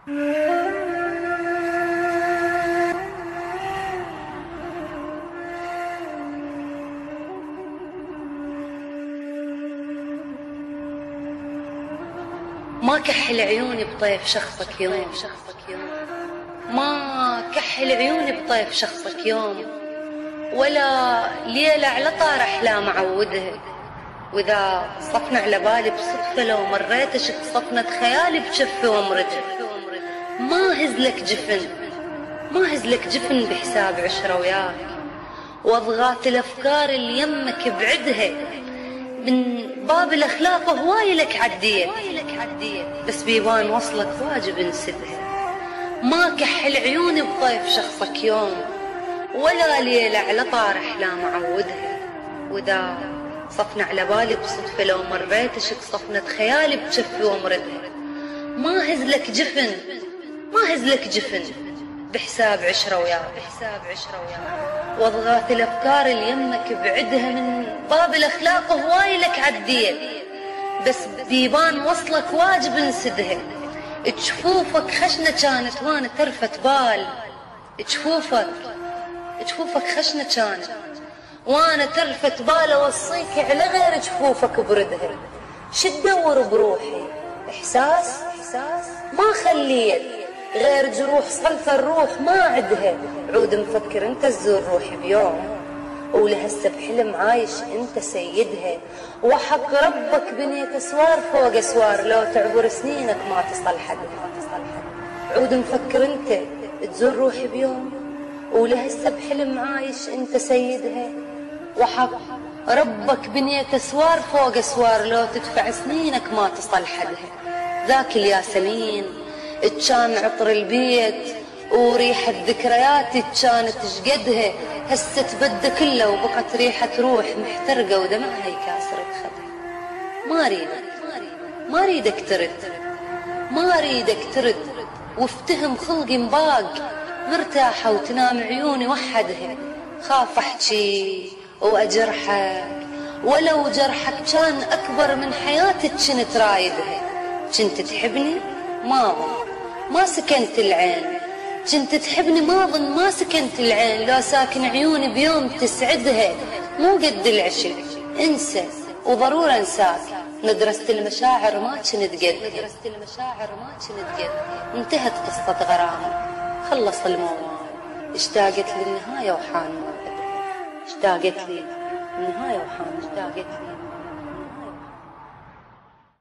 ما كحل عيوني بطيف شخصك يوم، ما كحل عيوني بطيف شخصك يوم، ولا ليلة على طار أحلام أعودها. وإذا صفنا على بالي بصدفة لو مريت أشك صفنة خيالي بشفي ومردها. ما هزلك جفن، ما هزلك جفن بحساب عشرة وياك، وأضغاث الأفكار اللي يمك بعدها من باب الأخلاق هواي لك عديت، بس بيبان وصلك واجب نسدها. ما كحل عيوني بطيف شخصك يوم، ولا ليلة على طار أحلام أعودها. وإذا صفنا على بالي بصدفة لو مريت أشك صفنة خيالي بشفي ومردها. ما هزلك جفن، ما هزلك جفن بحساب عشرة وياك، واضغاث الأفكار اللي يمك بعدها من باب الأخلاق هواي لك عديت، بس بيبان وصلك واجب نسدها. جفوفك خشنة كانت وانا ترفت بال، جفوفك خشنة كانت وانا ترفت بال، اوصيك على غير جفوفك بردها. شدور بروحي احساس ما خليت غير جروح صلف الروح ما عدها. عود مفكر انت تزور روحي بيوم، ولهسه بحلم عايش انت سيدها. وحق ربك بنيت اسوار فوق اسوار، لو تعبر سنينك ما تصل حدها. عود مفكر انت تزور روحي بيوم، ولهسه بحلم عايش انت سيدها. وحق ربك بنيت اسوار فوق اسوار، لو تدفع سنينك ما تصل حدها. ذاك الياسمين كان عطر البيت وريحة ذكريات كانت شقدها، هسه تبدى كله وبقت ريحة روح محترقة ودمعها يكاسر بخدها. ما اريدك ترد، ما اريدك ترد، وافتهم خلقي مباق مرتاحة وتنام عيوني وحدها. خاف احكي واجرحك، ولو جرحك كان اكبر من حياتك كنت رايدها. كنت تحبني ما سكنت العين، كنت تحبني ما ظن ما سكنت العين. لو ساكن عيوني بيوم تسعدها، مو قد العشق انسى وضرورة انساك. ندرسة المشاعر ما كنت قد، انتهت قصة غرام خلص الموال. اشتاقت للنهاية وحان موعدها، اشتاقت لي النهاية وحان موعدها.